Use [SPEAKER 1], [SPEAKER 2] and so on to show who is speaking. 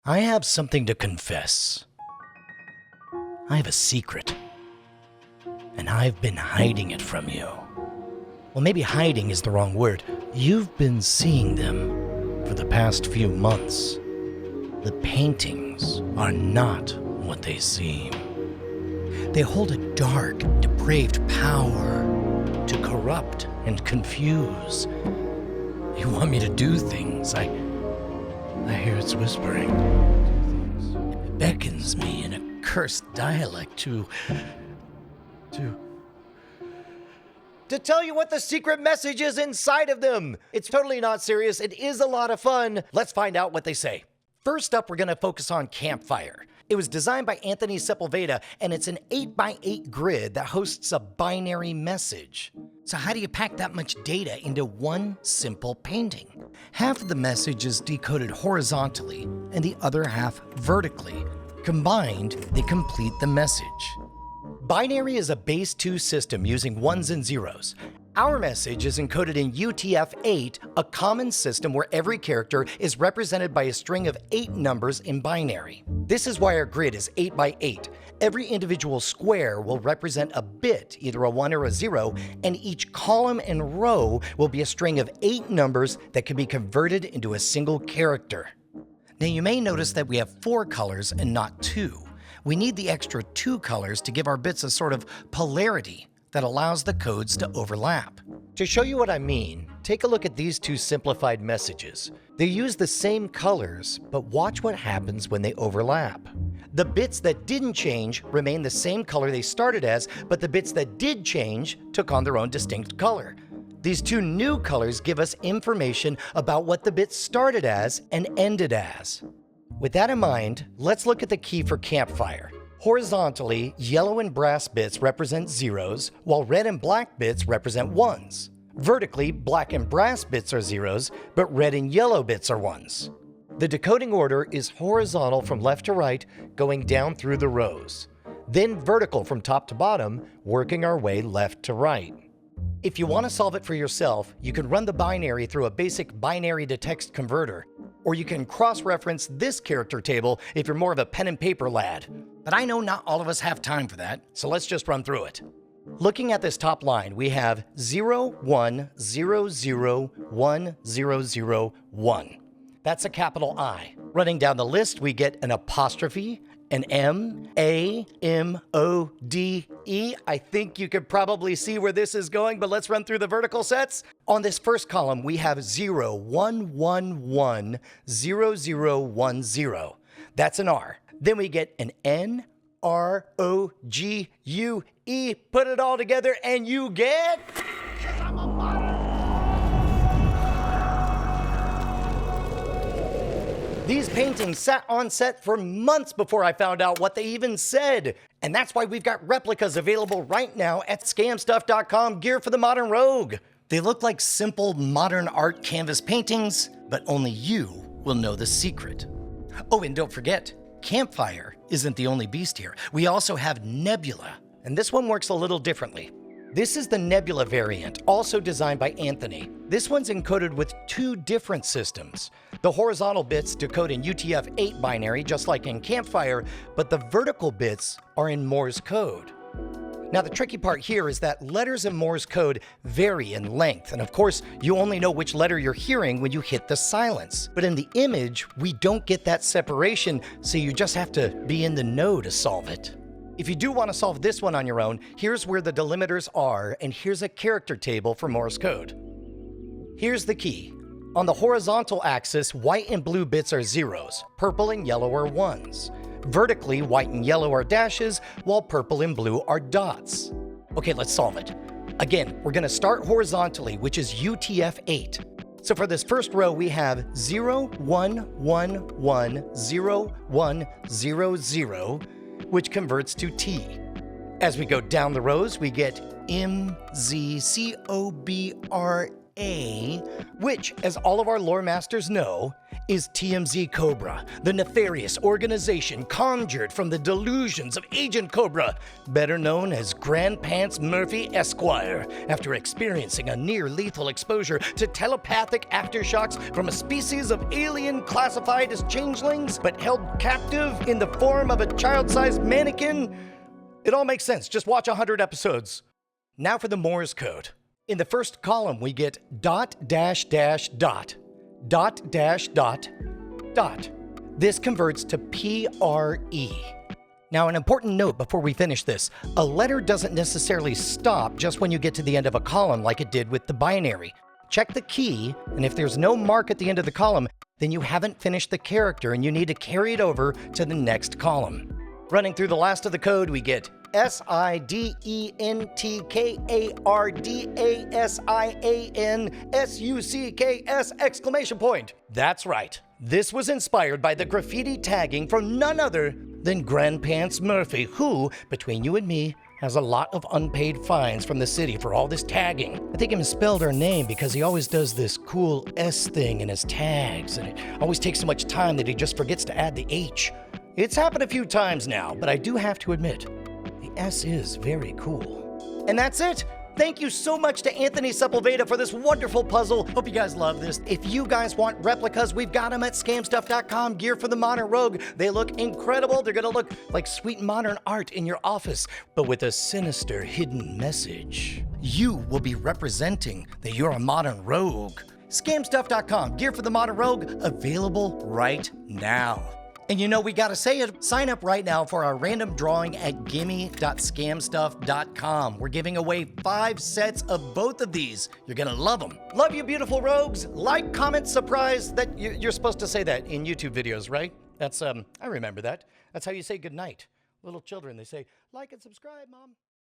[SPEAKER 1] I have something to confess. I have a secret, and I've been hiding it from you. Well, maybe hiding is the wrong word. You've been seeing them for the past few months. The paintings are not what they seem. They hold a dark, depraved power to corrupt and confuse. You want me to do things. I hear it's whispering. It beckons me in a cursed dialect to tell you what the secret message is inside of them. It's totally not serious. It is a lot of fun. Let's find out what they say. First up, we're going to focus on Campfire. It was designed by Anthony Sepulveda, and it's an 8x8 grid that hosts a binary message. So how do you pack that much data into one simple painting? Half of the message is decoded horizontally, and the other half vertically. Combined, they complete the message. Binary is a base 2 system using ones and zeros. Our message is encoded in UTF-8, a common system where every character is represented by a string of 8 numbers in binary. This is why our grid is 8x8. Every individual square will represent a bit, either a 1 or a 0, and each column and row will be a string of 8 numbers that can be converted into a single character. Now you may notice that we have 4 colors and not 2. We need the extra 2 colors to give our bits a sort of polarity that allows the codes to overlap. To show you what I mean, take a look at these 2 simplified messages. They use the same colors, but watch what happens when they overlap. The bits that didn't change remain the same color they started as, but the bits that did change took on their own distinct color. These 2 new colors give us information about what the bits started as and ended as. With that in mind, let's look at the key for Campfire. Horizontally, yellow and brass bits represent zeros, while red and black bits represent ones. Vertically, black and brass bits are zeros, but red and yellow bits are ones. The decoding order is horizontal from left to right, going down through the rows. Then vertical from top to bottom, working our way left to right. If you want to solve it for yourself, you can run the binary through a basic binary to text converter, or you can cross-reference this character table if you're more of a pen and paper lad. But I know not all of us have time for that, so let's just run through it. Looking at this top line, we have 0, 1, 0, 0, 1, 0, 0, 1. That's a capital I. Running down the list, we get an apostrophe, an M, A, M, O, D, E. I think you could probably see where this is going, but let's run through the vertical sets. On this first column, we have 0, 1, 1, 1, 0, 0, 1, 0. That's an R. Then we get an N, R, O, G, U, E. Put it all together and you get... These paintings sat on set for months before I found out what they even said. And that's why we've got replicas available right now at scamstuff.com, gear for the modern rogue. They look like simple modern art canvas paintings, but only you will know the secret. Oh, and don't forget, Campfire isn't the only beast here. We also have Nebula, and this one works a little differently. This is the Nebula variant, also designed by Anthony. This one's encoded with 2 different systems. The horizontal bits decode in UTF-8 binary, just like in Campfire, but the vertical bits are in Morse code. Now, the tricky part here is that letters in Morse code vary in length, and of course, you only know which letter you're hearing when you hit the silence. But in the image, we don't get that separation, so you just have to be in the know to solve it. If you do want to solve this one on your own, here's where the delimiters are, and here's a character table for Morse code. Here's the key. On the horizontal axis, white and blue bits are zeros, purple and yellow are ones. Vertically, white and yellow are dashes, while purple and blue are dots. Okay, let's solve it. Again, we're going to start horizontally, which is UTF-8. So for this first row, we have 0, 1, 1, 1, 0, 1, 0, 0, which converts to T. As we go down the rows, we get M, Z, C, O, B, R, A, which, as all of our lore masters know, is TMZ Cobra, the nefarious organization conjured from the delusions of Agent Cobra, better known as Grandpants Murphy Esquire, after experiencing a near-lethal exposure to telepathic aftershocks from a species of alien classified as changelings, but held captive in the form of a child-sized mannequin. It all makes sense. Just watch 100 episodes. Now for the Morse code. In the first column, we get dot dash dash dot. Dot dash dot dot. This converts to PRE. Now, an important note before we finish this. A letter doesn't necessarily stop just when you get to the end of a column like it did with the binary. Check the key, and if there's no mark at the end of the column, then you haven't finished the character and you need to carry it over to the next column. Running through the last of the code, we get SIDENTKARDASIANSUCKS exclamation point. That's right. This was inspired by the graffiti tagging from none other than Grandpants Murphy, who, between you and me, has a lot of unpaid fines from the city for all this tagging. I think he misspelled her name because he always does this cool S thing in his tags, and it always takes so much time that he just forgets to add the H. It's happened a few times now, but I do have to admit, the S is very cool. And that's it. Thank you so much to Anthony Sepulveda for this wonderful puzzle. Hope you guys love this. If you guys want replicas, we've got them at scamstuff.com. Gear for the Modern Rogue. They look incredible. They're gonna look like sweet modern art in your office, but with a sinister hidden message. You will be representing that you're a modern rogue. Scamstuff.com. Gear for the Modern Rogue. Available right now. And you know, we gotta say it, sign up right now for our random drawing at gimme.scamstuff.com. We're giving away 5 sets of both of these. You're gonna love them. Love you, beautiful rogues. Like, comment, surprise. That you're supposed to say that in YouTube videos, right? That's, I remember that. That's how you say goodnight. Little children, they say, like and subscribe, Mom.